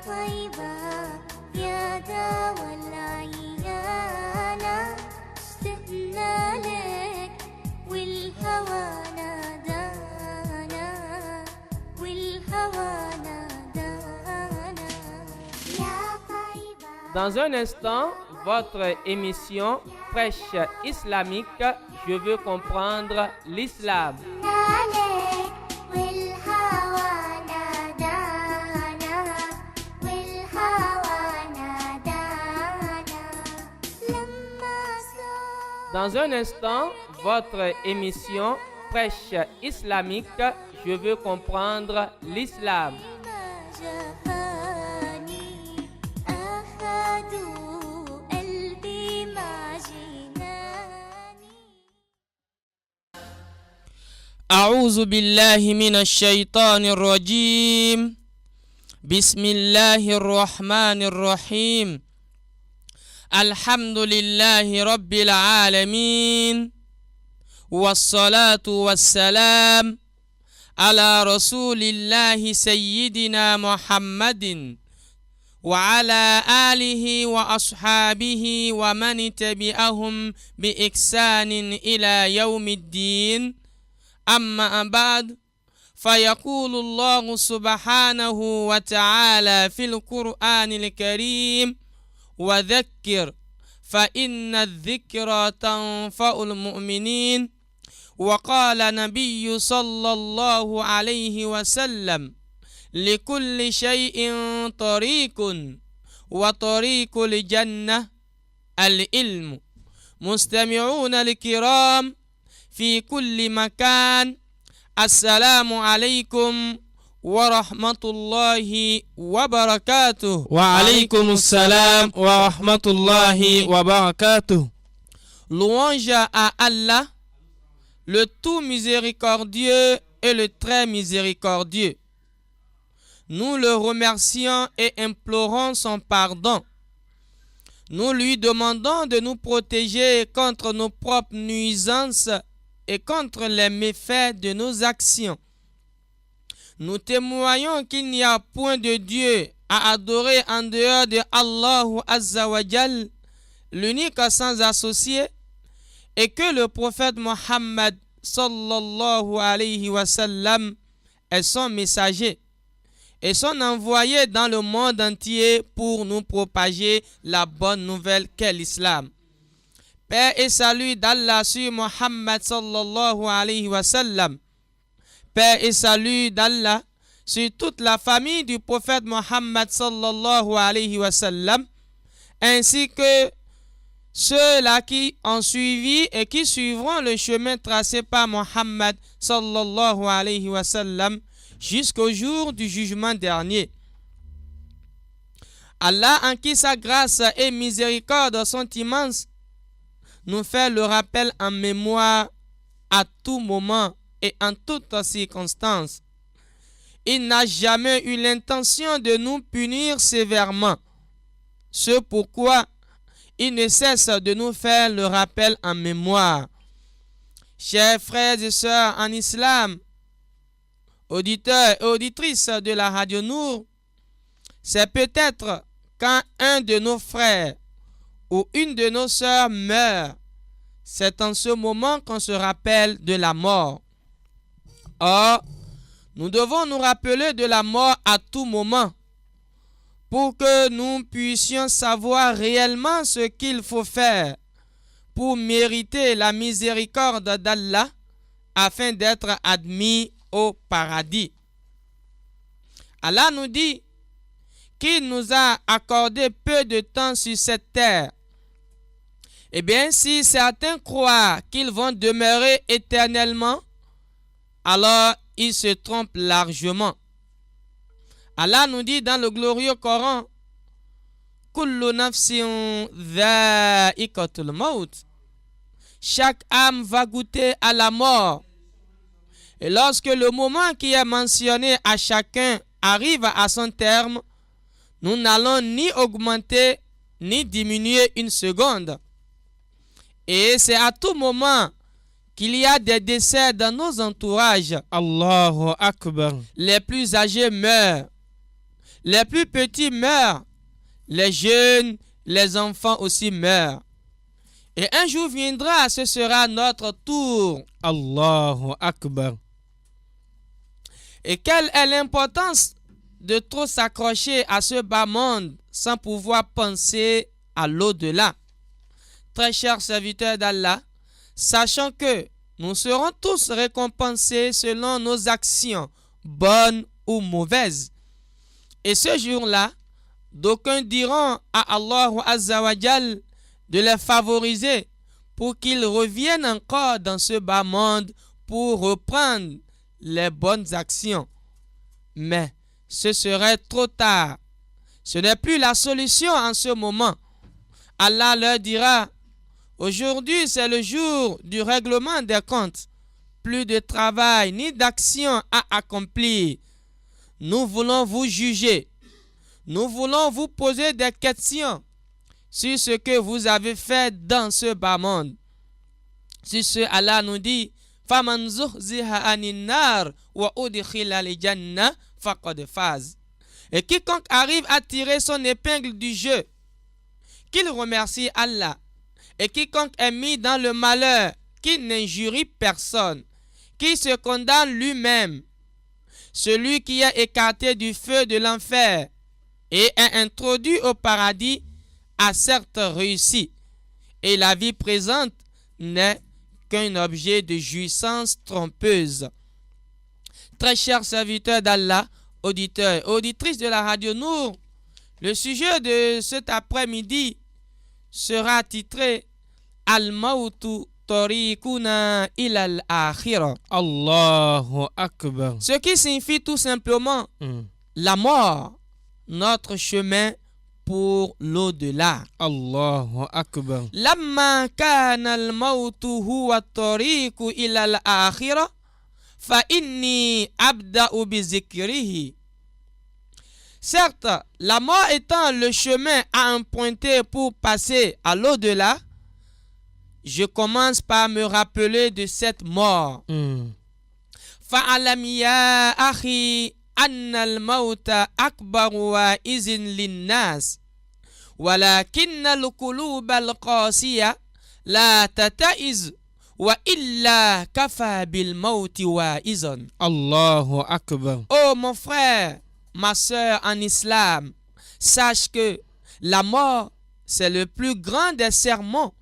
طيبة يا دوا العيانة اشتقنا لك والهوى نادانا والهوى نادانا يا طيبة. Dans un instant, votre émission Prêche islamique, je veux comprendre l'islam. Dans un instant, votre émission Prêche islamique, je veux comprendre l'islam. أعوذ بالله من الشيطان الرجيم. بسم الله الرحمن الرحيم. الحمد لله رب العالمين، والصلاة والسلام على رسول الله سيدنا محمد وعلى آله وأصحابه ومن تبعهم بإحسان إلى يوم الدين. أما بعد، فيقول الله سبحانه وتعالى في القرآن الكريم: وذكر فإن الذكرى تنفع المؤمنين. وقال نبي صلى الله عليه وسلم: لكل شيء طريق، وطريق الجنة العلم. مستمعون الكرام في كل مكان، السلام عليكم ورحمة الله وبركاته. وعليكم السلام ورحمة الله وبركاته. Louange à Allah, le tout miséricordieux et le très miséricordieux. Nous le remercions et implorons son pardon. Nous lui demandons de nous protéger contre nos propres nuisances et contre les méfaits de nos actions. Nous témoignons qu'il n'y a point de Dieu à adorer en dehors de Allah Azza wa Jal, l'unique sans associé, et que le prophète Mohammed sallallahu alayhi wa sallam est son messager et son envoyé dans le monde entier pour nous propager la bonne nouvelle qu'est l'islam. Paix et salut d'Allah sur Mohammed sallallahu alayhi wa sallam. Paix et salut d'Allah sur toute la famille du prophète Mohammed sallallahu alayhi wa sallam, ainsi que ceux-là qui ont suivi et qui suivront le chemin tracé par Mohammed sallallahu alayhi wa sallam jusqu'au jour du jugement dernier. Allah, en qui sa grâce et miséricorde sont immenses, nous fait le rappel en mémoire à tout moment et en toutes circonstances. Il n'a jamais eu l'intention de nous punir sévèrement. C'est pourquoi il ne cesse de nous faire le rappel en mémoire. Chers frères et sœurs en islam, auditeurs et auditrices de la Radio Nour, c'est peut-être quand un de nos frères ou une de nos sœurs meurt, c'est en ce moment qu'on se rappelle de la mort. Or, nous devons nous rappeler de la mort à tout moment pour que nous puissions savoir réellement ce qu'il faut faire pour mériter la miséricorde d'Allah afin d'être admis au paradis. Allah nous dit qu'il nous a accordé peu de temps sur cette terre. Eh bien, si certains croient qu'ils vont demeurer éternellement, alors ils se trompent largement. Allah nous dit dans le glorieux Coran: Kullu nafsin dha'iqatul maut. Chaque âme va goûter à la mort. Et lorsque le moment qui est mentionné à chacun arrive à son terme, nous n'allons ni augmenter ni diminuer une seconde. Et c'est à tout moment qu'il y a des décès dans nos entourages. Allahu Akbar. Les plus âgés meurent. Les plus petits meurent, les jeunes, les enfants aussi meurent. Et un jour viendra, ce sera notre tour. Allahu Akbar. Et quelle est l'importance de trop s'accrocher à ce bas monde sans pouvoir penser à l'au-delà? Très chers serviteurs d'Allah, sachant que nous serons tous récompensés selon nos actions, bonnes ou mauvaises. Et ce jour-là, d'aucuns diront à Allah Azza wa Jal de les favoriser pour qu'ils reviennent encore dans ce bas monde pour reprendre les bonnes actions. Mais ce serait trop tard. Ce n'est plus la solution en ce moment. Allah leur dira: aujourd'hui c'est le jour du règlement des comptes. Plus de travail ni d'action à accomplir. Nous voulons vous juger. Nous voulons vous poser des questions sur ce que vous avez fait dans ce bas monde. Sur ce, Allah nous dit: فَمَنْ زُحْزِحَ عَنِ النَّارِ وَأُدْخِلَ الْجَنَّةَ فَقَدْ فَازَ. Et quiconque arrive à tirer son épingle du jeu, qu'il remercie Allah. Et quiconque est mis dans le malheur, qu'il n'injurie personne, qui se condamne lui-même, celui qui est écarté du feu de l'enfer et est introduit au paradis a certes réussi, et la vie présente n'est qu'un objet de jouissance trompeuse. Très chers serviteurs d'Allah, auditeurs et auditrices de la radio Nour, le sujet de cet après-midi sera titré Al-Mautu Tariquna ilal akhirah. Allahu Akbar. Ce qui signifie tout simplement la mort, notre chemin pour l'au-delà. Allahu Akbar. Lamma kana al-mautu huwa tariqu ila al-akhirah fa inni abda'u bi zikrihi. Certes, la mort étant le chemin à emprunter pour passer à l'au-delà, je commence par me rappeler de cette mort. Fa'alam ya akhi anna al-mauta akbaru wa'izin lin-nas walakinna al-quluba al-qasiya la tata'iz wa illa kafa bil-mauti wa'izan. Allahu Akbar. Oh mon frère, ma sœur en islam, sache que la mort, c'est le plus grand des sermons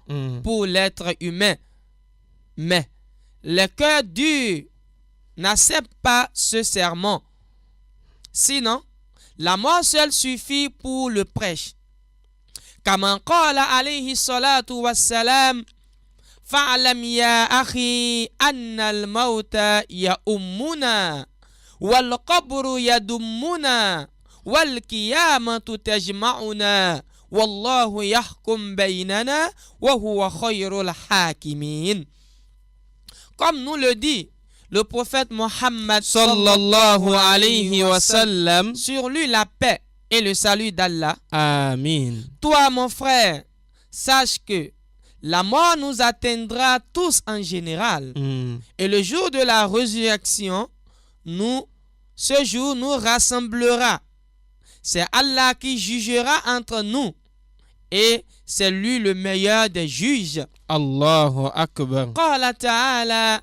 pour l'être humain. Mais le cœur dur n'accepte pas ce sermon. Sinon, la mort seule suffit pour le prêche. Kama qala alayhi salatu wassalam, fa'alam ya akhi anna al-mauta ya ummuna wal qabru yadummuna wal qiyamatu tajma'una wallahu yahkum baynana wa huwa khayrul hakimin. Comme nous le dit le prophète Mohammed Sallallahu alayhi wa sallam. sur lui la paix et le salut d'Allah. Amin. Toi mon frère, sache que la mort nous atteindra tous en général. Et le jour de la résurrection, ce jour nous rassemblera. C'est Allah qui jugera entre nous. Et c'est lui le meilleur des juges. Allahu Akbar. Qala ta'ala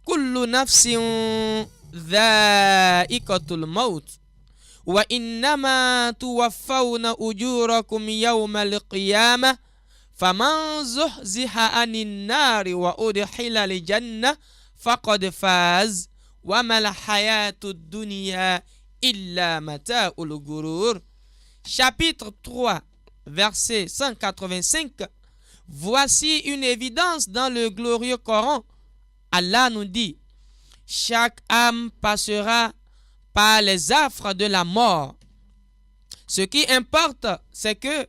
kullu nafsin dha'iqatul maut wa innama tuwaffawna ujurakum yawmal qiyamah faman zuhziha anin nari wa udkhila al jannah faqad faz wa mal hayatud dunya illa mata'ul ghurur. Chapitre 3, verset 185. Voici une évidence dans le glorieux Coran. Allah nous dit: chaque âme passera par les affres de la mort. Ce qui importe, c'est que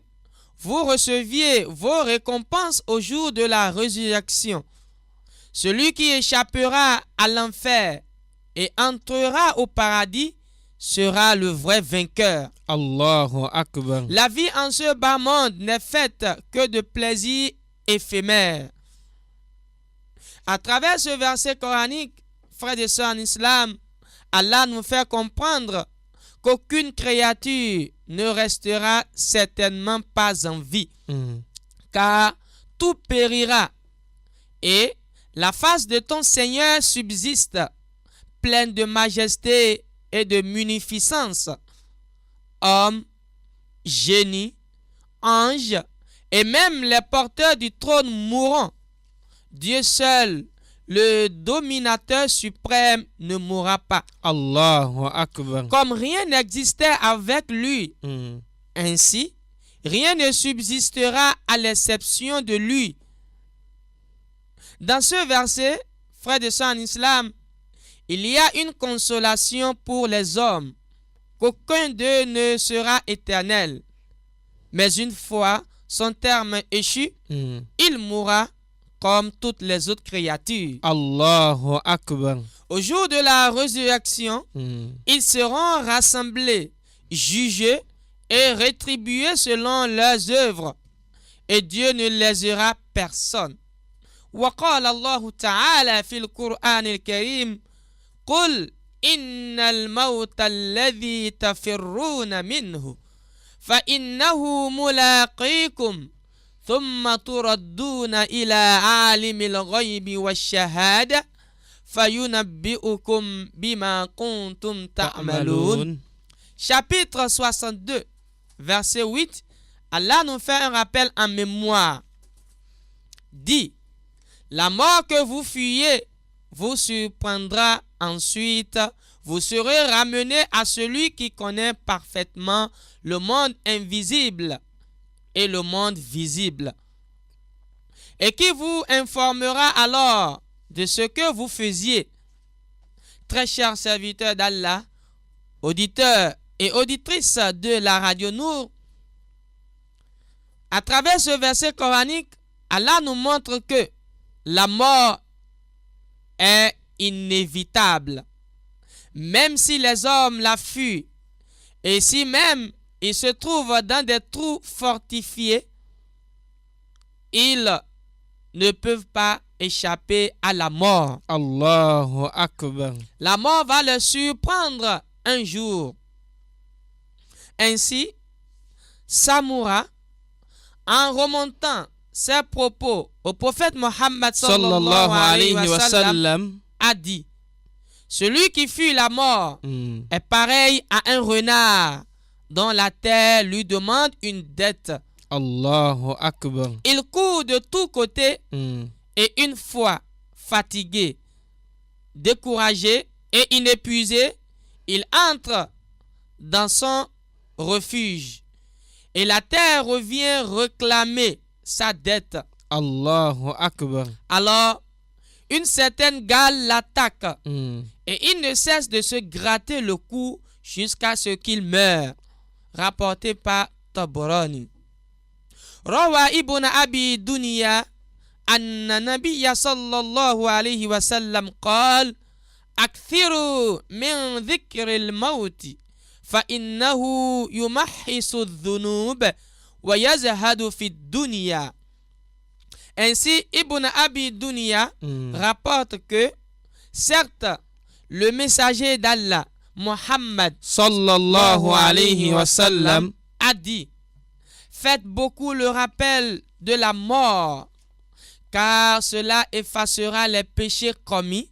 vous receviez vos récompenses au jour de la résurrection. Celui qui échappera à l'enfer et entrera au paradis sera le vrai vainqueur. Allahu Akbar. La vie en ce bas monde n'est faite que de plaisirs éphémères. À travers ce verset coranique, frères et sœurs en islam, Allah nous fait comprendre qu'aucune créature ne restera certainement pas en vie, car tout périra, et la face de ton Seigneur subsiste, pleine de majesté et de munificence. Hommes, génies, anges, et même les porteurs du trône mourront. Dieu seul, le dominateur suprême, ne mourra pas. Allahu Akbar. Comme rien n'existait avec lui, ainsi, rien ne subsistera à l'exception de lui. Dans ce verset, frères et sœurs en islam, il y a une consolation pour les hommes, qu'aucun d'eux ne sera éternel. Mais une fois son terme échu, il mourra comme toutes les autres créatures. Allahu Akbar. Au jour de la résurrection, ils seront rassemblés, jugés et rétribués selon leurs œuvres, et Dieu ne lésera personne. وقال الله تعالى في القرآن الكريم قل إن الموت الذي تفرون منه فإنه ملاقيكم ثم تردون إلى عالم الغيب والشهادة فينبئكم بما كنتم تعملون. Chapitre 62, verset 8, Allah nous fait un rappel en mémoire. Dit: la mort que vous fuyez vous surprendra ensuite. Vous serez ramenés à celui qui connaît parfaitement le monde invisible et le monde visible, et qui vous informera alors de ce que vous faisiez. Très chers serviteurs d'Allah, auditeurs et auditrices de la radio Nour, à travers ce verset coranique, Allah nous montre que la mort est inévitable, même si les hommes la fuient, et si même ils se trouvent dans des trous fortifiés, ils ne peuvent pas échapper à la mort. Allahu Akbar. La mort va les surprendre un jour. Ainsi, Samoura, en remontant ses propos au prophète Mohammed sallallahu alayhi wa sallam, a dit: celui qui fuit la mort est pareil à un renard dont la terre lui demande une dette. Allahu Akbar. Il court de tous côtés et une fois fatigué, découragé et inépuisé, il entre dans son refuge et la terre revient réclamer sa dette. Allahu Akbar. Alors, une certaine gale l'attaque et il ne cesse de se gratter le cou jusqu'à ce qu'il meure. Rapporté par Tabarani. Rawa ibn Abi Dunya anna nabiyya sallallahu alayhi wa sallam qala akthiru min dhikri al-maut fa innahu yumahhisu adh-dhunub wa yazhadu fi ad-dunya. Ainsi, Ibn Abi Dunya rapporte que, certes, le messager d'Allah, Muhammad sallallahu alayhi wa sallam, a dit: faites beaucoup le rappel de la mort, car cela effacera les péchés commis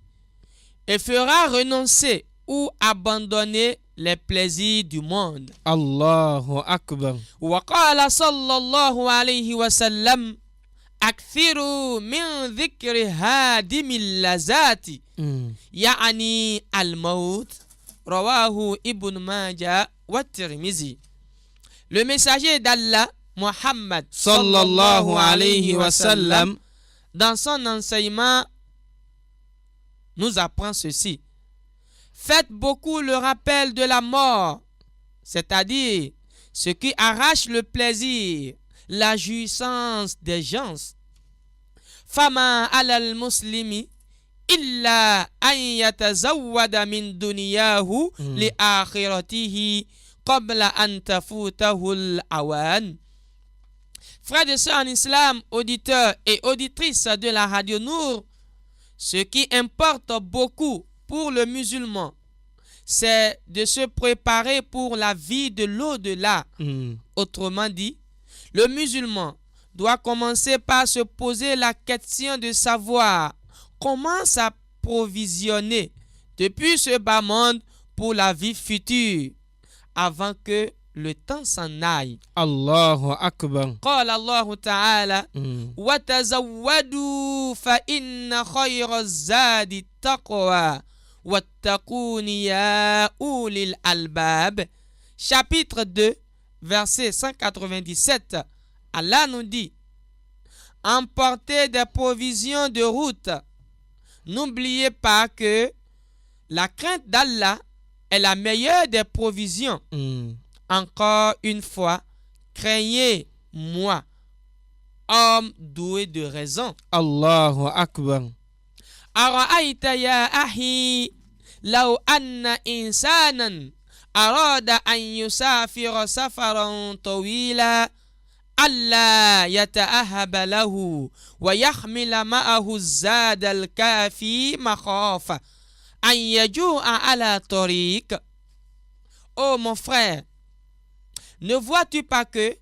et fera renoncer ou abandonner les plaisirs du monde. Allahu Akbar. Wa qala sallallahu alayhi wa sallam akthiru min dhikri hadimil lazati ya'ani al-maut. Rawahu Ibn Majah wa Tirmizi. Le messager d'Allah, Muhammad sallallahu alayhi wa sallam, dans son enseignement, nous apprend ceci: faites beaucoup le rappel de la mort, c'est-à-dire ce qui arrache le plaisir, la jouissance des gens. Fama alal muslimi illa an yatazawwada min dunyahu li akhiratihi qabla an tafutahu al-awan. Frères et sœurs en islam, auditeurs et auditrices de la radio Nour, ce qui importe beaucoup pour le musulman, c'est de se préparer pour la vie de l'au-delà. Autrement dit, le musulman doit commencer par se poser la question de savoir comment s'approvisionner depuis ce bas monde pour la vie future avant que le temps s'en aille. Allahu Akbar. قال الله تعالى وتزودوا فإن خير الزاد التقوى واتقون يا أولي الألباب. Chapitre 2, verset 197. Allah nous dit: emportez des provisions de route. N'oubliez pas que la crainte d'Allah est la meilleure des provisions. Encore une fois, craignez-moi, homme doué de raison. Allahu Akbar. أرأيت يا أخي لو أن إنسانا أراد أن يسافر سفرا طويلا ألا يتأهب له ويحمل معه الزاد الكافي مخافة أن يجوع على طريق. Oh mon frère, ne vois-tu pas que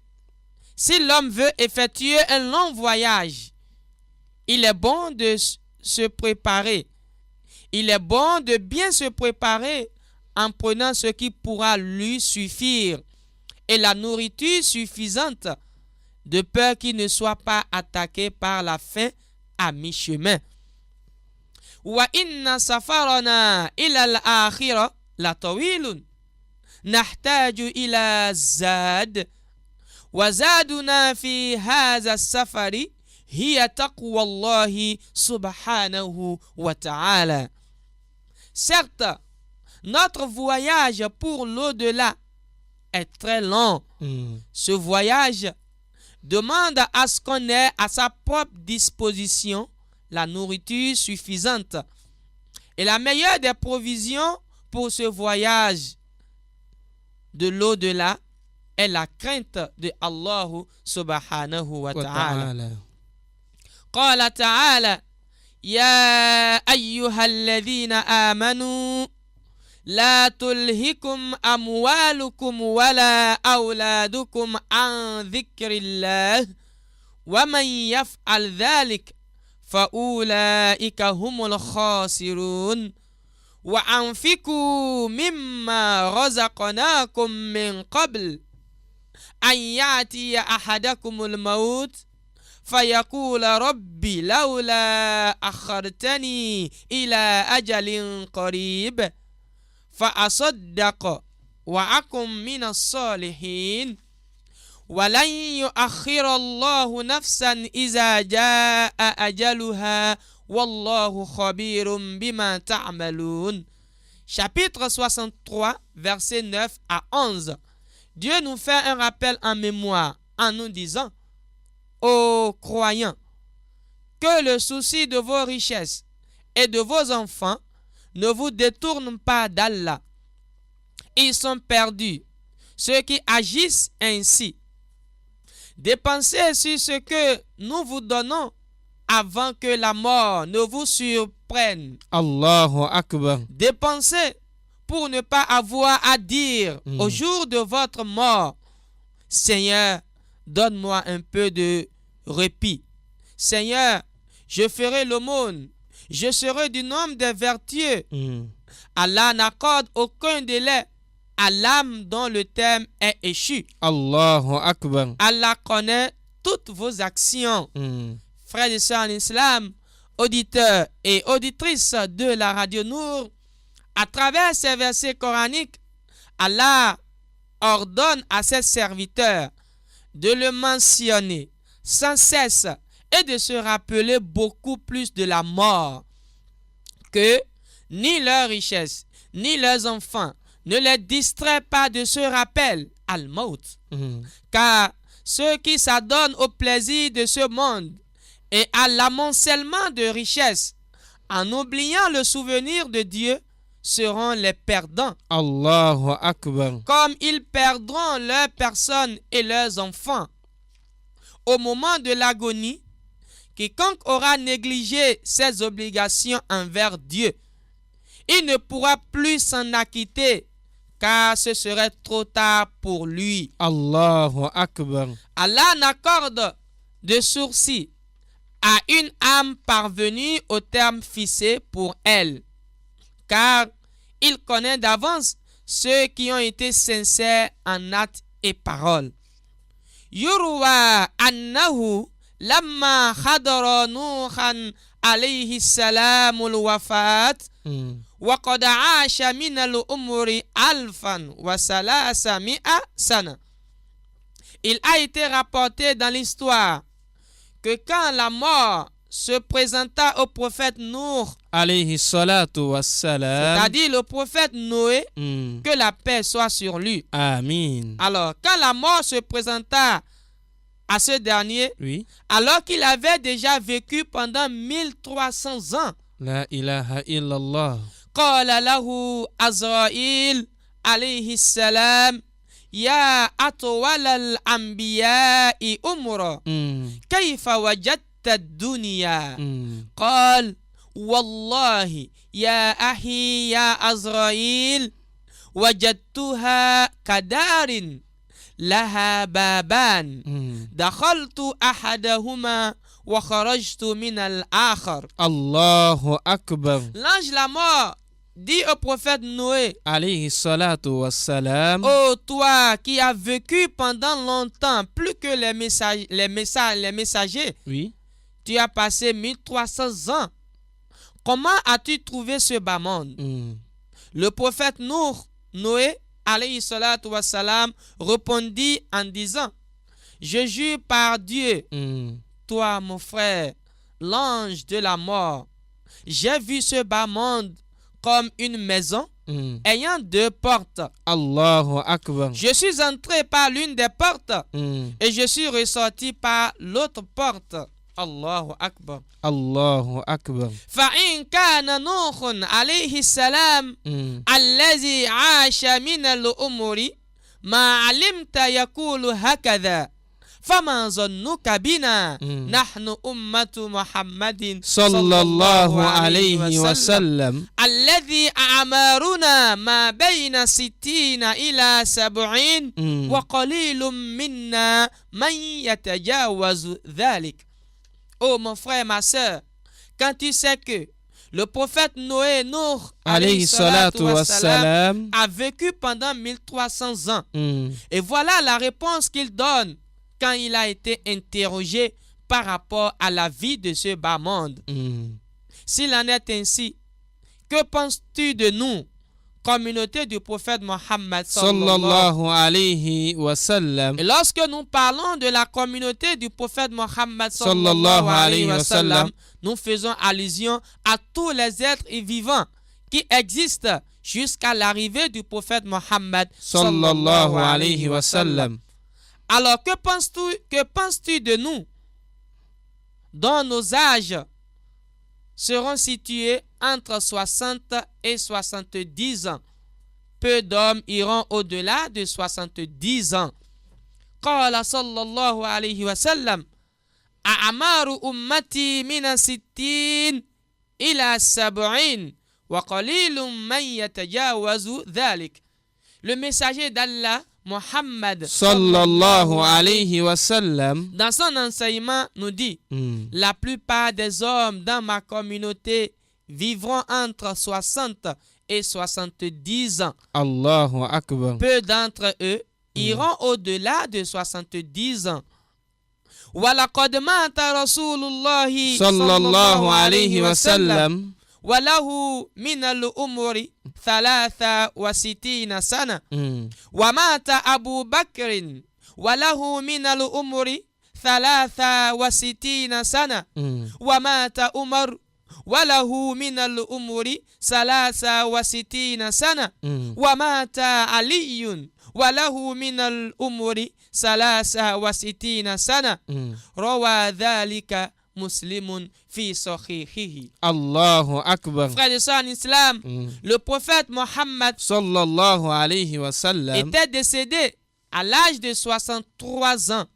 si l'homme veut effectuer un long voyage, il est bon de se préparer. Il est bon de bien se préparer en prenant ce qui pourra lui suffire et la nourriture suffisante, de peur qu'il ne soit pas attaqué par la faim à mi-chemin. Wa inna safarana ila al-akhirah la tawilun nahtaju ila zad wa zaduna fi hadha as-safari hiya taqwa Allah subhanahu wa ta'ala. Certes, notre voyage pour l'au-delà est très long. Ce voyage demande à ce qu'on ait à sa propre disposition la nourriture suffisante. Et la meilleure des provisions pour ce voyage de l'au-delà est la crainte de Allah subhanahu wa ta'ala. قال تعالى يا أيها الذين آمنوا لا تلهكم أموالكم ولا أولادكم عن ذكر الله ومن يفعل ذلك فأولئك هم الخاسرون وأنفقوا مما رزقناكم من قبل أن يأتي أحدكم الموت فيقول ربي لولا أخرتني إلى أجل قريب فأصدق وأكن من الصالحين ولن يؤخر الله نفسا إذا جاء أجلها والله خبير بما تعملون. Chapitre 63, versets 9 à 11. Dieu nous fait un rappel en mémoire en nous disant: ô croyants, que le souci de vos richesses et de vos enfants ne vous détournent pas d'Allah. Ils sont perdus, ceux qui agissent ainsi. Dépensez sur ce que nous vous donnons avant que la mort ne vous surprenne. Allahu Akbar. Dépensez pour ne pas avoir à dire au jour de votre mort: Seigneur, donne-moi un peu de répit. Seigneur, je ferai l'aumône. Je serai du nombre des vertueux. Allah n'accorde aucun délai à l'âme dont le terme est échu. Allahu Akbar. Allah connaît toutes vos actions. Frères et sœurs en islam, auditeurs et auditrices de la radio Nour, à travers ces versets coraniques, Allah ordonne à ses serviteurs de le mentionner sans cesse et de se rappeler beaucoup plus de la mort, que ni leurs richesses ni leurs enfants ne les distraient pas de ce rappel al-maut. Car ceux qui s'adonnent au plaisir de ce monde et à l'amoncellement de richesses en oubliant le souvenir de Dieu seront les perdants. Allahu Akbar. Comme ils perdront leurs personnes et leurs enfants. Au moment de l'agonie, quiconque aura négligé ses obligations envers Dieu il ne pourra plus s'en acquitter car ce serait trop tard pour lui. Allahu Akbar. Allah n'accorde de sursis à une âme parvenue au terme fixé pour elle, car il connaît d'avance ceux qui ont été sincères en actes et paroles. Yurwa annahu lamma khadara Nuhan alayhi salamul wafat wa qad aasha min al-umri alfan wa salasa mi'a sana. Il a été rapporté dans l'histoire que quand la mort se présenta au prophète Nuh, Alayhi salatu wassalam. c'est-à-dire le prophète Noé, que la paix soit sur lui. Amin. Alors, quand la mort se présenta à ce dernier, Oui. alors qu'il avait déjà vécu pendant 1300 ans, La ilaha illallah. qala lahu Azraïl alayhi salam, ya atwal al-anbiya'i umra, kayfa wajadta ad-dunya? قال والله يا أخي يا عزرائيل وجدتها كدار لها بابان دخلت أحدهما وخرجت من الآخر. Allahu Akbar. L'ange la mort dit au prophète Noé, Alayhi salatu wassalam. ô toi qui as vécu pendant longtemps plus que les messagers, Oui. tu as passé 1300 ans. Comment as-tu trouvé ce bas monde? Le prophète Noé, alayhi salatu wassalam, répondit en disant, je jure par Dieu, toi mon frère, l'ange de la mort, j'ai vu ce bas monde comme une maison ayant deux portes. Allahu Akbar. Je suis entré par l'une des portes et je suis ressorti par l'autre porte. Allahu Akbar. Allahu Akbar. فإن كان نوح عليه السلام الذي عاش من الأمور ما علمت يقول هكذا فما ظنك بنا نحن أمة محمد صلى الله عليه وسلم الذي أعمارنا ما بين 60 إلى 70 وقليل منا من يتجاوز ذلك. Oh mon frère, ma soeur, quand tu sais que le prophète Noé, Nuh, alayhi salatu wassalam, a vécu pendant 1300 ans, et voilà la réponse qu'il donne quand il a été interrogé par rapport à la vie de ce bas monde. S'il en est ainsi, que penses-tu de nous, communauté du prophète Mohammed sallallahu alayhi wa sallam? Et lorsque nous parlons de la communauté du prophète Mohammed sallallahu alayhi wa sallam, nous faisons allusion à tous les êtres vivants qui existent jusqu'à l'arrivée du prophète Mohammed sallallahu alayhi wa sallam. Alors que penses-tu de nous, dont nos âges seront situés entre 60 et 70 ans? Peu d'hommes iront au-delà de 70 ans. قال صلى الله عليه وسلم أعمار أمتي من 60 إلى 70 وقليل من يتجاوز ذلك. Le messager d'Allah, Muhammad sallallahu alayhi wa sallam, dans son enseignement nous dit, la plupart des hommes dans ma communauté vivront entre 60 et 70 ans. Allahu Akbar. Peu d'entre eux iront au-delà de 70 ans. وَلَقَدْ مَاتَ رَسُولُ اللَّهِ sallallahu alayhi wa sallam, وَلَهُ مِنَ الْأُمُرِ 63 سنة. ومات أبو بكر وله من الأمر 63 سنة. ومات عمر وله من الأمر 63 سنة. ومات علي وله من الأمر 63 سنة. روى ذلك Muslimun fi sahihihi. Allahu Akbar. Frères et sœurs en islam, le prophète Mohammed sallallahu alayhi wa sallam était décédé à l'âge de 63 ans.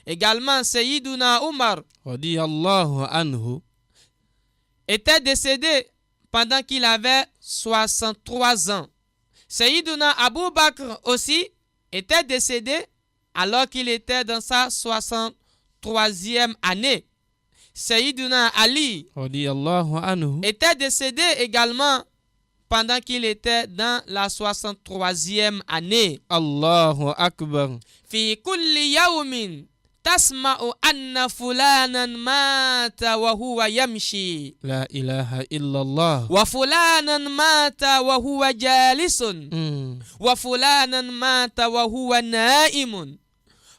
Également, Sayyiduna Umar radiyallahu anhu était décédé pendant qu'il avait 63 ans. Sayyiduna Abu Bakr aussi était décédé alors qu'il était dans sa 63e année. Sayyiduna Ali Radiyallahu anhu. était décédé également pendant qu'il était dans la 63e année. Allahu Akbar. في كل يوم تسمع أن فلانا مات وهو يمشي La ilaha illallah. وفلانا مات وهو جالس وفلانا مات وهو نائم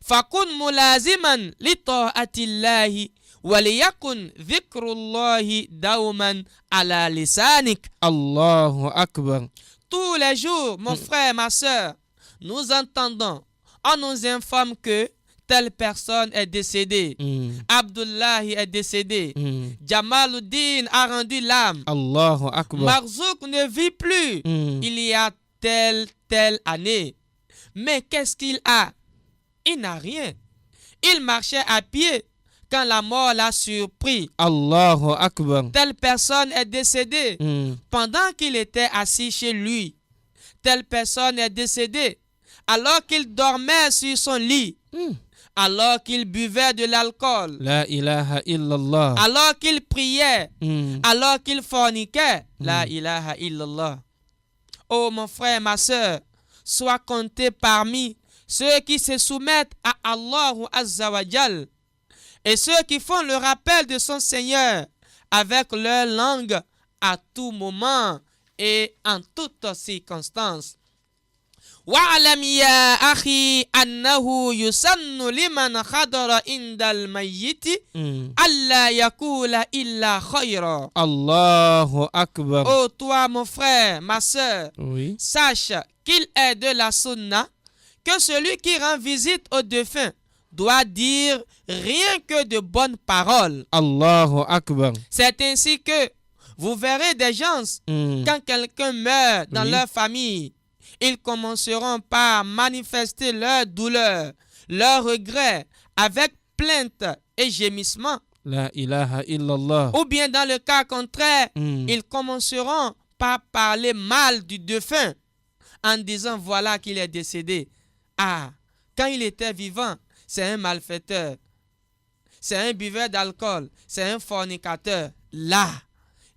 فكن ملازما لطاعة الله وليكن ذكر الله دوما على لسانك. Allahu Akbar. Tous les jours, mon frère, ma soeur, nous entendons, on nous informe que telle personne est décédée. Abdullahi est décédé. Jamaluddin a rendu l'âme. Allahu Akbar. Marzouk ne vit plus. Il y a telle année. Mais qu'est-ce qu'il a? Il n'a rien. Il marchait à pied quand la mort l'a surpris. Allahu Akbar. Telle personne est décédée pendant qu'il était assis chez lui. Telle personne est décédée alors qu'il dormait sur son lit. Alors qu'il buvait de l'alcool. La ilaha illallah. Alors qu'il priait. Alors qu'il forniquait. La ilaha illallah. Oh mon frère, ma soeur, sois compté parmi ceux qui se soumettent à Allah Azza wa Jal et ceux qui font le rappel de son Seigneur avec leur langue à tout moment et en toutes circonstances. واعلم يا أخي أنه يسن لمن خضر عند الميت ألا يقول إلا خيرا. Allahu Akbar. Oh toi mon frère, ma soeur, Oui. sache qu'il est de la sunna que celui qui rend visite au défunt doit dire rien que de bonnes paroles. Allahu Akbar. C'est ainsi que vous verrez des gens, quand quelqu'un meurt dans leur famille, ils commenceront par manifester leur douleur, leur regret avec plainte et gémissement. La ilaha illallah. Ou bien dans le cas contraire, ils commenceront par parler mal du défunt en disant voilà qu'il est décédé. Ah, quand il était vivant, c'est un malfaiteur, c'est un buveur d'alcool, c'est un fornicateur. Là,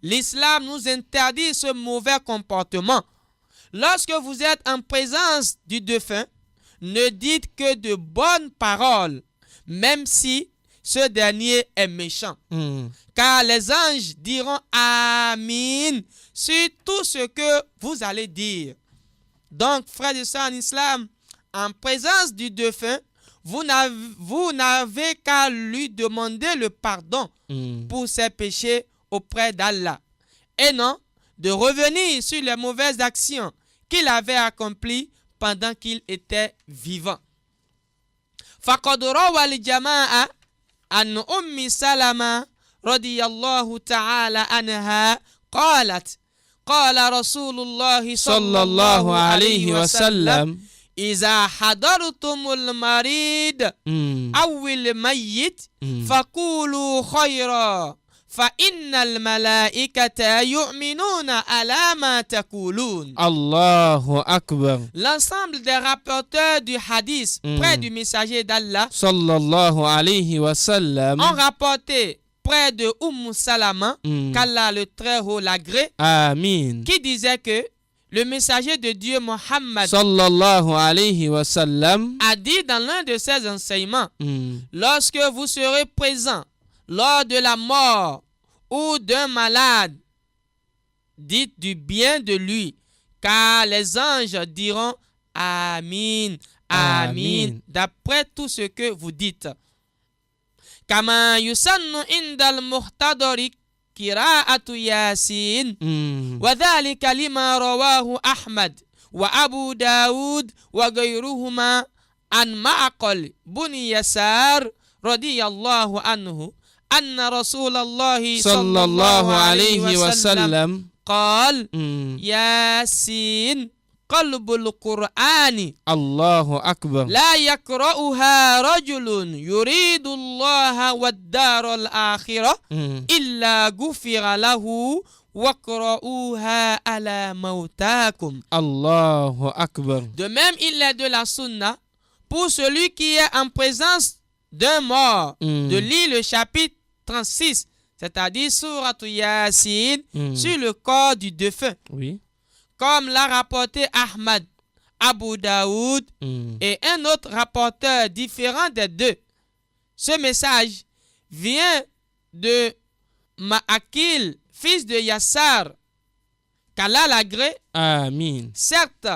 l'islam nous interdit ce mauvais comportement. Lorsque vous êtes en présence du défunt, ne dites que de bonnes paroles, même si ce dernier est méchant. Car les anges diront Amin sur tout ce que vous allez dire. Donc, frères et sœurs en islam, en présence du défunt, vous n'avez qu'à lui demander le pardon pour ses péchés auprès d'Allah. Et non de revenir sur les mauvaises actions qu'il avait accomplies pendant qu'il était vivant. فقد روى الجماعة عن أم سلمة رضي الله تعالى عنها قالت قال رسول الله صلى الله عليه وسلم إذا حضرتم المريض أو الميت فقولوا خيرا فإن الملائكة يؤمنون على ما تقولون. Allahu Akbar. L'ensemble des rapporteurs du hadith près du messager d'Allah Sallallahu alayhi wa sallam. ont rapporté près de Salama, qu'Allah le Très-Haut l'agrée, Amin. qui disait que le messager de Dieu Mohammed Sallallahu alayhi wa sallam. a dit dans l'un de ses enseignements, lorsque vous serez présent lors de la mort ou d'un malade, dites du bien de lui, car les anges diront Amin, Amin, d'après tout ce que vous dites. Kama yusannu indal muhtadari qira'atu Yasin, wa dhalika lima rawahu Ahmad wa Abu Daoud wa ghayruhuma an Ma'qal bun Yasar radiyallahu anhu أن رسول الله صلى الله عليه وسلم قال ياسين قلب القرآن الله أكبر لا يقرأها رجل يريد الله والدار الآخرة إلا غفر له waqra'uha ala mawtakum. Allahu Akbar. De même, il est de la sunna pour celui qui est en présence d'un mort de lire le chapitre 36, c'est-à-dire Sourate Yasin, sur le corps du défunt. Oui. Comme l'a rapporté Ahmad, Abu Daoud et un autre rapporteur différent des deux. Ce message vient de Ma'akil, fils de Yassar, qu'Allah l'agrée. Amin. Certes,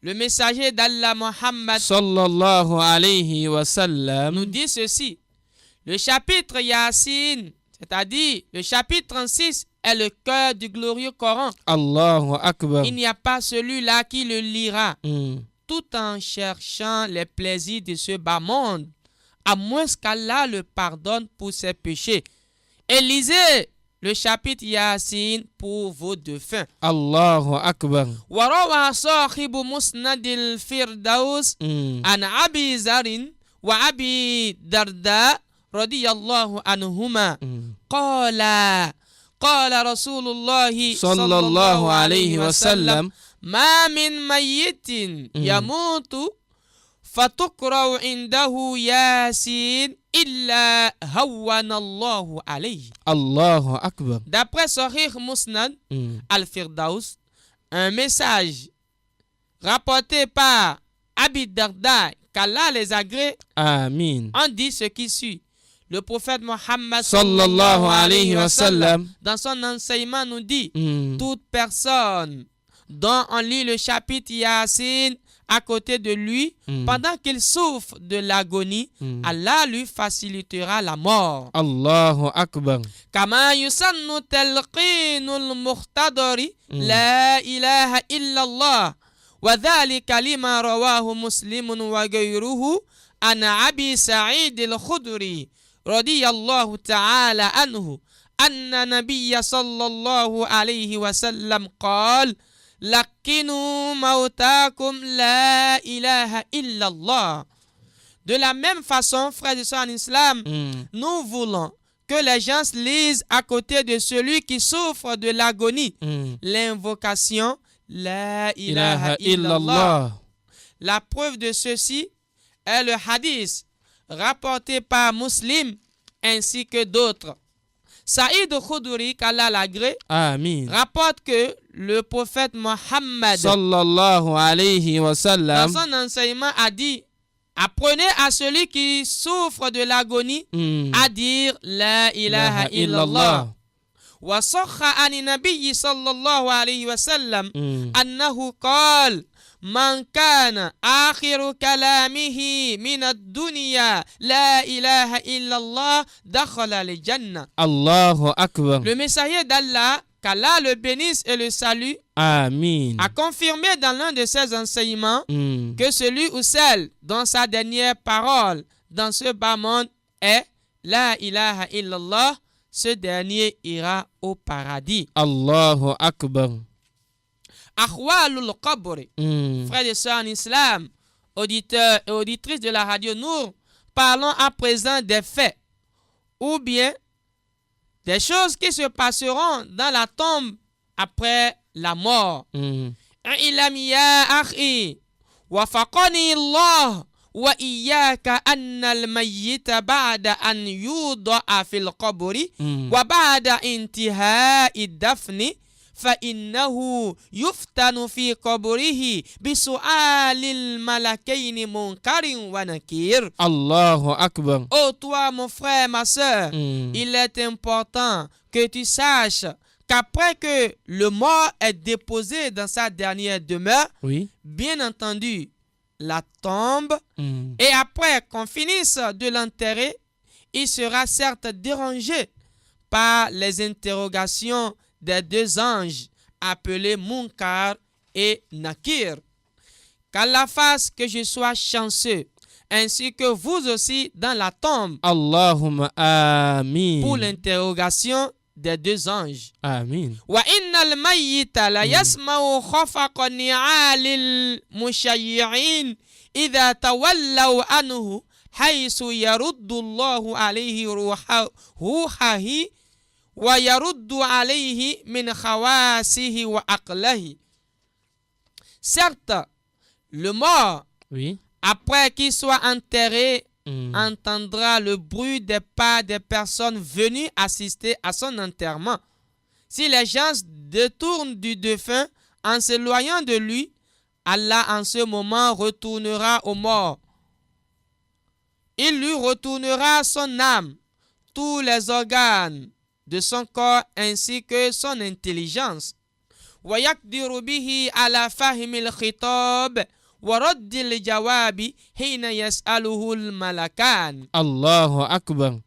le messager d'Allah Muhammad Sallallahu alayhi wa sallam nous dit ceci. Le chapitre Yasin, c'est-à-dire le chapitre 36, est le cœur du glorieux Coran. Allahu Akbar. Il n'y a pas celui-là qui le lira tout en cherchant les plaisirs de ce bas monde, à moins qu'Allah le pardonne pour ses péchés. Et lisez le chapitre Yasin pour vos défunts. Allahu Akbar. وروى صاحب مسند الفردوس عن أبي ذر وأبي درداء رضي الله عنهما قال رسول الله صلى الله عليه وسلم ما من ميت يموت فتقرأ عنده ياسين إلا هون الله عليه. Allahu Akbar. D'après Sahih Musnad al-Firdaus, un message rapporté par Abi Darda, qu'Allah les agrée, Amin. en dit ce qui suit. Le prophète Mohammed Sallallahu alayhi wa sallam dans son enseignement nous dit toute toute personne dont on lit le chapitre Yasin à côté de lui pendant qu'il souffre de l'agonie, Allah lui facilitera la mort. Allahu Akbar. كما يسن تلقين المختضر لا إله إلا الله وذلك لما رواه مسلم وغيره عن أبي سعيد الخدري رضي الله تعالى عنه أن النبي صلى الله عليه وسلم قال لقنوا موتاكم لا إله إلا الله. De la même façon, frères et sœurs en islam, nous voulons que les gens lisent à côté de celui qui souffre de l'agonie l'invocation La ilaha illallah. La preuve de ceci est le hadith rapporté par Muslim ainsi que d'autres. Saïd Khoudouri, qu'Allah l'agrée, Amin. rapporte que le prophète Mohammed, Sallallahu alayhi wa dans sallam son enseignement, a dit: apprenez à celui qui souffre de l'agonie à dire La ilaha illallah. Wa sahha an nabiyyi sallallahu alayhi wa sallam annahu qala man kana akhiru kalamihi min ad-dunya la ilaha illallah dakhala al-jannah. Allahu Akbar. Le messager d'Allah, qu'Allah le bénisse et le salue, Amin. a confirmé dans l'un de ses enseignements que celui ou celle dont sa dernière parole dans ce bas monde est La ilaha illallah, ce dernier ira au paradis. Allahu Akbar. Akhwalul Qabri, frères et sœurs en islam, auditeurs et auditrices de la radio Nour, parlons à présent des faits ou bien des choses qui se passeront dans la tombe après la mort. Ilam ya akhi wafaqani Allah wa iyyaka anna al-mayyita ba'da an yuda'a fil qabri wa ba'da intihai dafni فإنه يفتن في قبره بسؤال الملكين منكر ونكير. Allahu Akbar. Oh toi mon frère, ma soeur, il est important que tu saches qu'après que le mort est déposé dans sa dernière demeure, Oui. bien entendu la tombe, et après qu'on finisse de l'enterrer, il sera certes dérangé par les interrogations des deux anges appelés Munkar et Nakir. Qu'Allah fasse que je sois chanceux, ainsi que vous aussi dans la tombe, Allahumma amin. pour l'interrogation des deux anges. Amin. Wa innal mayyita la yasma'u khafaqa ni'alil mushayyi'in idha tawallaw anhu haythu yaruddu Allahu alayhi ruhahi ويرد عليه من خواصه وعقله. Certes, le mort, Oui. après qu'il soit enterré, Mm. entendra le bruit des pas des personnes venues assister à son enterrement. Si les gens détournent du défunt en s'éloignant de lui, Allah en ce moment retournera au mort. Il lui retournera son âme, tous les organes de son corps ainsi que son intelligence. ويقدر به على فهم الخطاب ورد الجواب حين يسأله الملكان. Allahu Akbar.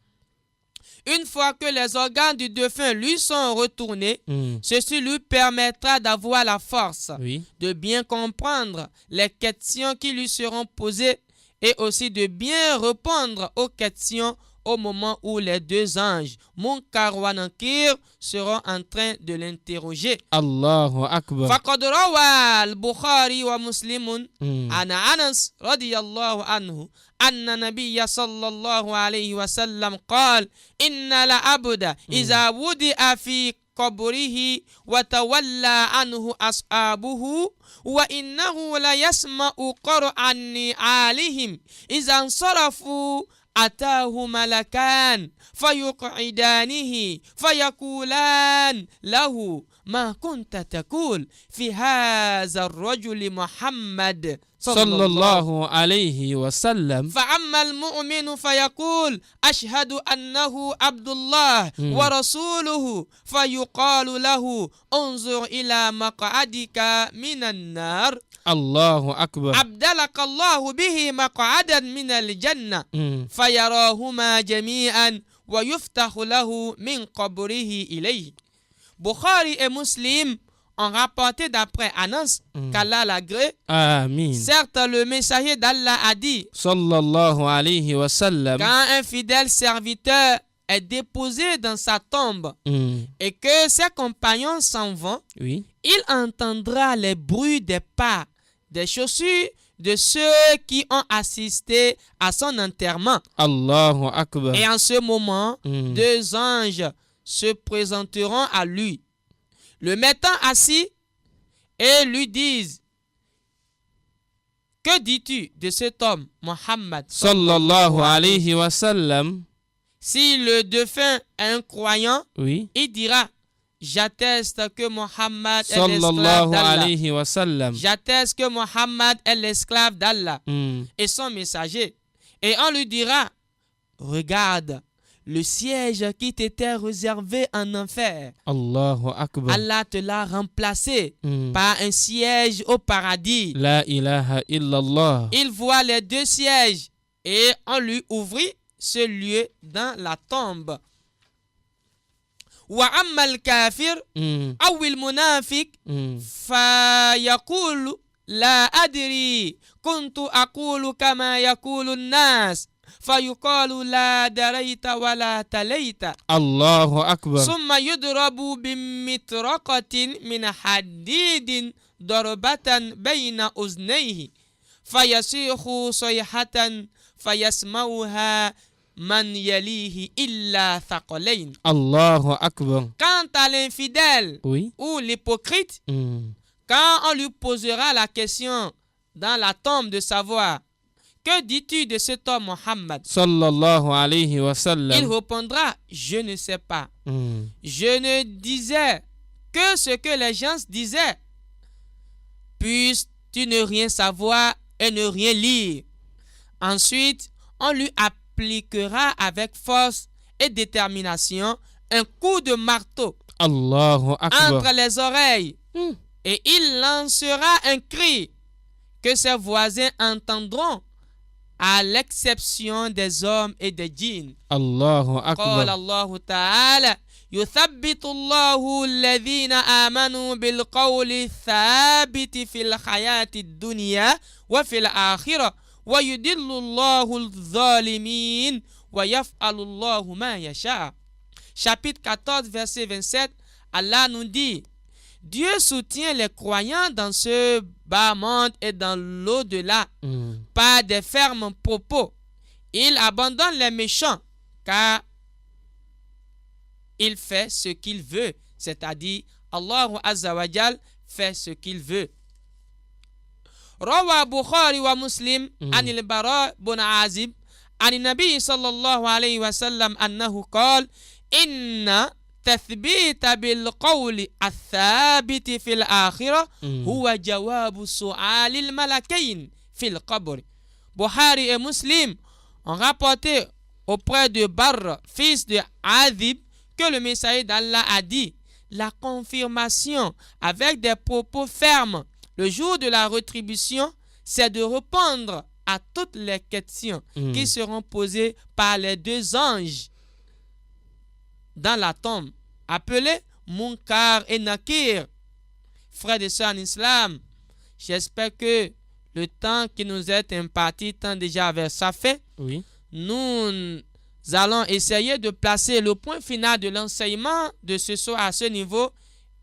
Une fois que les organes du défunt lui sont retournés, Mm. ceci lui permettra d'avoir la force Oui. de bien comprendre les questions qui lui seront posées et aussi de bien répondre aux questions au moment où les deux anges, Munkar wa Nakir, seront en train de l'interroger. Allahu Akbar. فقد روى البخاري ومسلم Mm. عن أنس رضي الله عنه أن النبي صلى الله عليه وسلم قال إن العبد إذا وضع في قبره وتولى عنه أصحابه وإنه ليسمع قرع نعالهم إذا انصرفوا أتاه ملكان فيقعدانه فيقولان له ما كنت تقول في هذا الرجل محمد صلى الله عليه وسلم. فأما المؤمن فيقول أشهد أنه عبد الله ورسوله فيقال له انظر إلى مقعدك من النار الله أكبر. أبدلك الله به مقعدا من الجنة Mm. فيراهما جميعا ويفتح له من قبره إليه. Bukhari et Muslim ont rapporté d'après Anas qu'Allah l'agrée. Amin. Certes, le messager d'Allah a dit Sallallahu alayhi wa sallam. quand un fidèle serviteur est déposé dans sa tombe Mm. et que ses compagnons s'en vont, Oui. il entendra les bruits des pas, des chaussures de ceux qui ont assisté à son enterrement. Allahu Akbar. Et en ce moment, Mm. deux anges se présenteront à lui, le mettant assis et lui disent: que dis-tu de cet homme, Mohammed? Sallallahu alayhi wa sallam. Si le défunt est un croyant, Oui. il dira: j'atteste que Mohammed est l'esclave Sallallahu d'Allah. alayhi wa sallam. J'atteste que Mohammed est l'esclave d'Allah Mm. et son messager. Et on lui dira: regarde, le siège qui t'était réservé en enfer, Allahu Akbar. Allah te l'a remplacé Mm. par un siège au paradis. La ilaha illallah. Il voit les deux sièges et on lui ouvrit ce lieu dans la tombe. Wa ammal kafir Mm. aw il munafiq Mm. فيقول لا أدري كنت أقول كما يقول الناس فيقال لا دريت ولا تليت Allahu Akbar. ثم يضرب بمطرقة من حديد ضربة بين أذنيه فيصيح صيحة فيسمعها من يليه إلا ثقلين. Allahu Akbar. Quant à l'infidèle Oui. ou l'hypocrite, Mm. quand on lui posera la question dans la tombe de savoir: que dis-tu de cet homme Mohammed? Sallallahu alayhi wa Il sallam. répondra: je ne sais pas. Mm. Je ne disais que ce que les gens disaient. Puisses-tu ne rien savoir et ne rien lire. Ensuite, on lui appliquera avec force et détermination un coup de marteau Allahu Akbar. entre les oreilles Mm. et il lancera un cri que ses voisins entendront, à l'exception des hommes et des djinns. Allahu قال Akbar. الله تعالى: يثبت الله الذين آمنوا بالقول الثابت في الحياة الدنيا وفي الآخرة ويضل الله الظالمين ويفعل الله ما يشاء. Chapitre 14, verset 27, Allah nous dit: Dieu soutient les croyants dans ce bas monde et dans l'au-delà Mm. par des fermes propos. Il abandonne les méchants, car il fait ce qu'il veut. C'est-à-dire, Allah Azza wa Jal fait ce qu'il veut. روى بخاري ومسلم عن البراء بن عازب عن النبي صلى الله عليه وسلم أنه قال إن تثبيت بالقول الثابت في الآخرة هو جواب سؤال الملكين في القبر. Bukhari et Muslim ont rapporté auprès de Barr, fils de Azib, que le messager d'Allah a dit: la confirmation avec des propos fermes le jour de la rétribution, c'est de répondre à toutes les questions qui seront posées par les deux anges dans la tombe, appelés Munkar et Nakir. Frères et sœurs en islam, j'espère que le temps qui nous est imparti tend déjà vers sa fin. Oui. Nous allons essayer de placer le point final de l'enseignement de ce soir à ce niveau.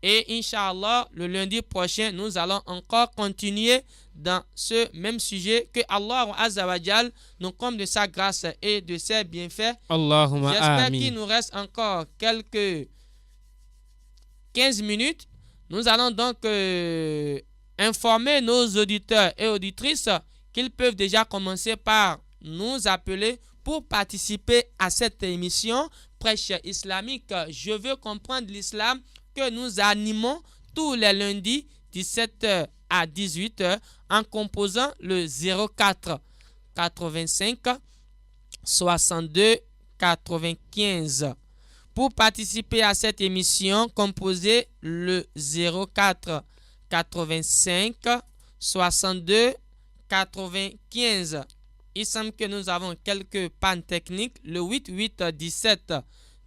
Et Inch'Allah, le lundi prochain, nous allons encore continuer dans ce même sujet. Que Allah Azza wa Jal nous comble de sa grâce et de ses bienfaits. Allahumma J'espère amin. qu'il nous reste encore quelques 15 minutes. Nous allons donc informer nos auditeurs et auditrices qu'ils peuvent déjà commencer par nous appeler pour participer à cette émission Prêche islamique. Je veux comprendre l'islam que nous animons tous les lundis 17h à 18h en composant le 04 85 62 95. Pour participer à cette émission, composez le 04 85 62 95. Il semble que nous avons quelques pannes techniques. Le 8817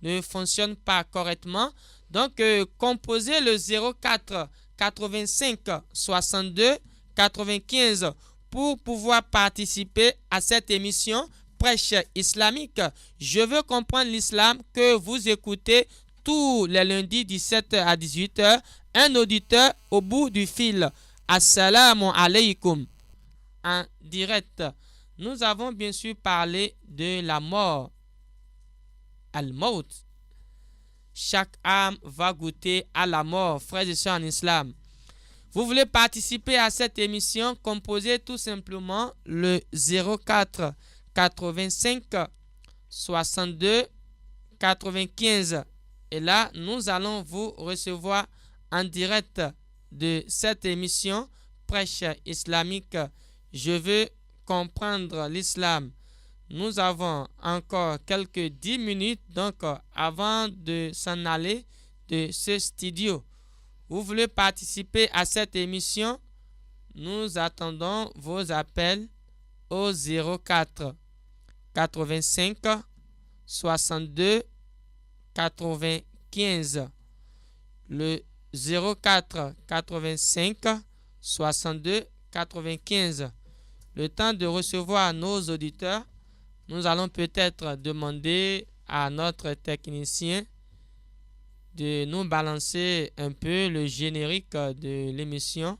ne fonctionne pas correctement. Donc, composez le 04 85 62 95 pour pouvoir participer à cette émission Prêche islamique. Je veux comprendre l'islam que vous écoutez tous les lundis 17h à 18h. Un auditeur au bout du fil. Assalamu alaikum. En direct. Nous avons bien sûr parlé de la mort. Al-Maut. Chaque âme va goûter à la mort, frères et sœurs en islam. Vous voulez participer à cette émission, composez tout simplement le 04 85 62 95. Et là, nous allons vous recevoir en direct de cette émission Prêche islamique. Je veux comprendre l'islam. Nous avons encore quelques 10 minutes donc avant de s'en aller de ce studio. Vous voulez participer à cette émission? Nous attendons vos appels au 04 85 62 95. Le 04 85 62 95. Le temps de recevoir nos auditeurs, nous allons peut-être demander à notre technicien de nous balancer un peu le générique de l'émission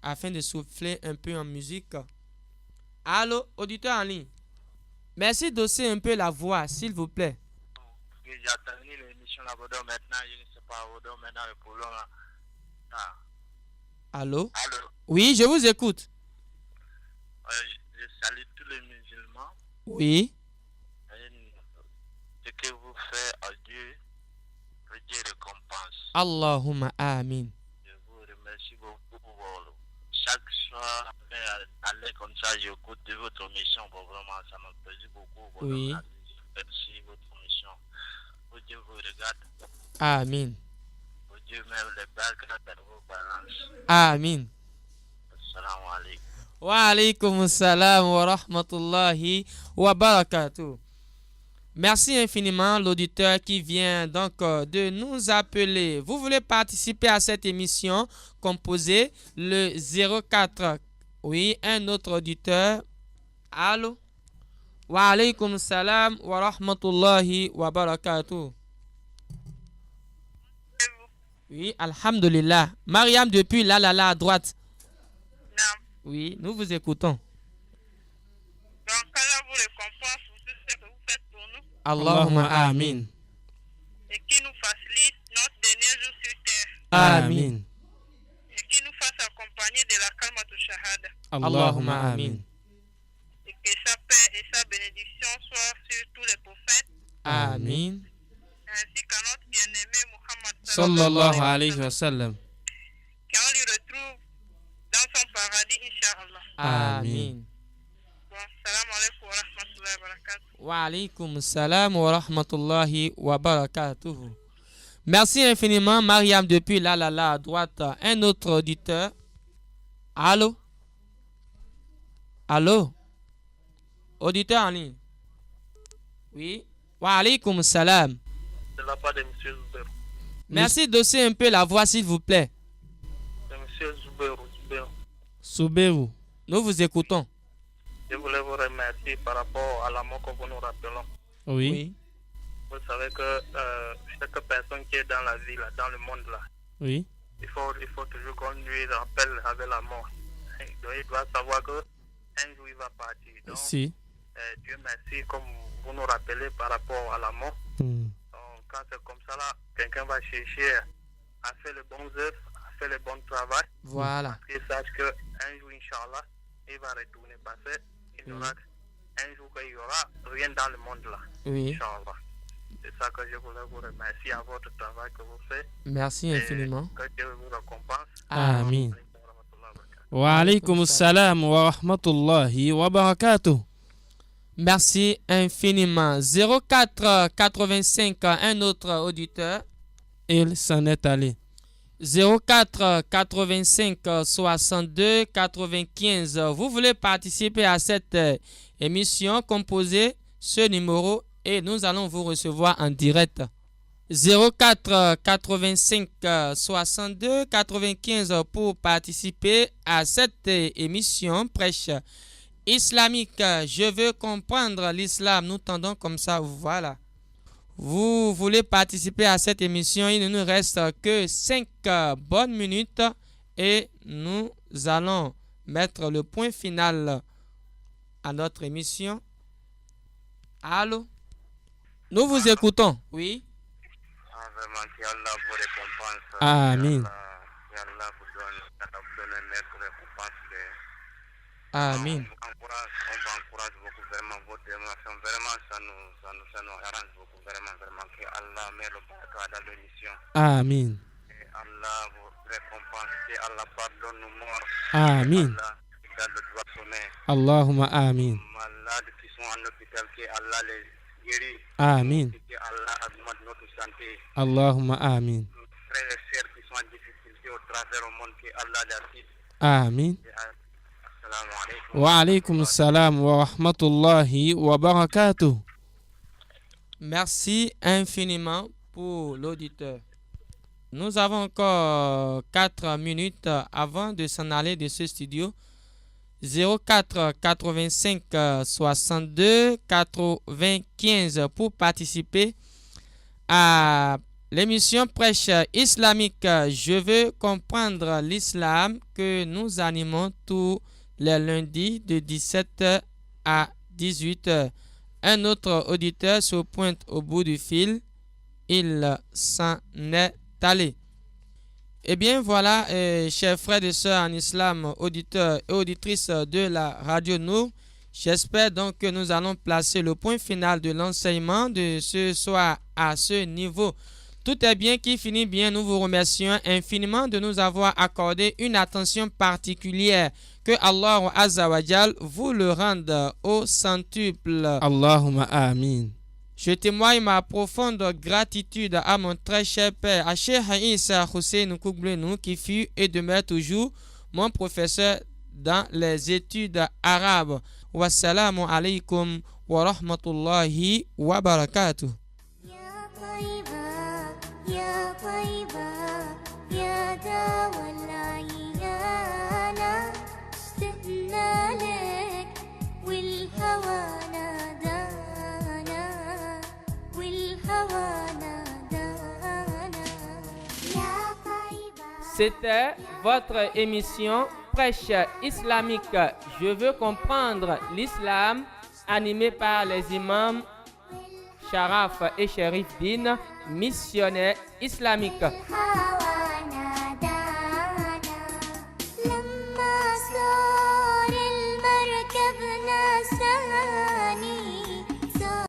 afin de souffler un peu en musique. Allô, auditeur en ligne. Merci d'hausser un peu la voix, s'il vous plaît. J'ai attendu l'émission là-bas maintenant, je ne sais pas où maintenant le problème. Allô? Allô? Oui, je vous écoute. Je salue tous les musulmans. Oui. Ce que vous faites à Dieu, que Dieu récompense. Allahumma amin. Je vous remercie beaucoup pour chaque soir, aller comme ça, j'écoute votre émission. Vraiment, ça m'a plaisir beaucoup. Oui. Merci votre émission. Que Dieu vous regarde. Amin. Que Dieu met les bagues dans vos balances. Amin. Assalamu alaikum. Wa alaykum assalam wa rahmatullahi wa barakatuh. Merci infiniment l'auditeur qui vient donc de nous appeler. Vous voulez participer à cette émission, composez le 04. Oui, un autre auditeur. Allô? Wa alaykum salam wa rahmatullahi wa barakatuh. Oui, alhamdulillah. Mariam depuis là à droite. Non. Oui, nous vous écoutons. Donc, Allah vous récompense pour tout ce que vous faites pour nous. Allahumma amin. Et qu'il Amin. Et qu'il nous fasse accompagner de la kalmatu shahada. Allahumma amin. Et que sa paix et sa bénédiction soient sur tous les prophètes, Amin. ainsi qu'à notre bien-aimé Muhammad Sallallahu alayhi wa sallam. qu'on lui retrouve dans son paradis, Inch'Allah. Amin. Bon, salam alaikum wa rahmatullahi wa barakatuh. Wa alaykum salam wa rahmatullahi wa barakatuh. Merci infiniment, Mariam, depuis là, à droite. Un autre auditeur. Allô? Allô? Auditeur en ligne. Oui. Wa alaykum salam. De la part de M. Zuber. Merci d'osser un peu la voix, s'il vous plaît. De M. Zuber. Souberu. Nous vous écoutons. Je voulais vous remercier par rapport à l'amour que vous nous rappelons. Oui. Vous savez que chaque personne qui est dans la vie, là, dans le monde, là, Oui. il faut toujours qu'on lui rappelle avec la mort. Donc, il doit savoir que un jour il va partir. Donc, Si. Dieu merci, comme vous nous rappelez par rapport à la mort. Hmm. Donc, quand c'est comme ça, là, quelqu'un va chercher à faire le bon œuvre, à faire le bon travail. Voilà. Il sache qu'un jour, Inch'Allah, il va retourner passer. Il y aura un jour qu'il n'y aura rien dans le monde là. Oui. Inch'Allah. C'est ça que je voulais vous remercier à votre travail que vous faites. Merci infiniment. Que Dieu vous récompense. Amin. Wa alaykum salam wa rahmatullahi wa barakatuh. Merci infiniment. 04 85, un autre auditeur. Il s'en est allé. 04 85 62 95. Vous voulez participer à cette émission, composez ce numéro et nous allons vous recevoir en direct. 04 85 62 95 pour participer à cette émission prêche islamique. Je veux comprendre l'islam. Nous tendons comme ça. Voilà. Vous voulez participer à cette émission. Il ne nous reste que 5 bonnes minutes et nous allons mettre le point final à notre émission. Allô? Nous vous écoutons. Oui. Vraiment, qu'Allah vous récompense. Amin. Qu'Allah vous donne une maître récompense. Amin. On vous encourage beaucoup, vraiment, votre démonstration. Vraiment, ça nous arrange beaucoup, vraiment, que Allah met le baraka dans l'émission. Amin. Et Allah vous récompense, et Allah pardonne nos morts. Amin. Allah garde le droit sommet. Allahumma amin. Malades qui sont en hôpital, que Allah les guérit. Amin. Que Allah augmente notre santé. Allahumma amin. Frères et sœurs qui sont en difficulté au travers au monde, que Allah les assiste. Amin. Assalamu alaikum. Wa alaykum salam wa rahmatullahi wa barakatuh. Merci infiniment pour l'auditeur. Nous avons encore 4 minutes avant de s'en aller de ce studio. 04 85 62 95 pour participer à l'émission prêche islamique. Je veux comprendre l'islam que nous animons tous les lundis de 17h à 18h. Un autre auditeur se pointe au bout du fil. Il s'en est allé. Eh bien voilà, chers frères et sœurs en islam, auditeurs et auditrices de la Radio Nour, j'espère donc que nous allons placer le point final de l'enseignement de ce soir à ce niveau. Tout est bien qui finit bien. Nous vous remercions infiniment de nous avoir accordé une attention particulière. Que Allah Azza wa Jal vous le rende au centuple. Allahumma amin. Je témoigne ma profonde gratitude à mon très cher père, à Cheikh Issa Hussein Kouglenou, qui fut et demeure toujours mon professeur dans les études arabes. Wassalamu alaikum wa rahmatullahi wa barakatuh. يا طيبة يا طيبة يا داوى العيانة اشتقنا لك والهوى نادانا والهوى نادانا يا طيبة. C'était votre émission Prêche islamique. Je veux comprendre l'islam, animée par les imams Sharaf et Sherif Din, missionnaires islamiques.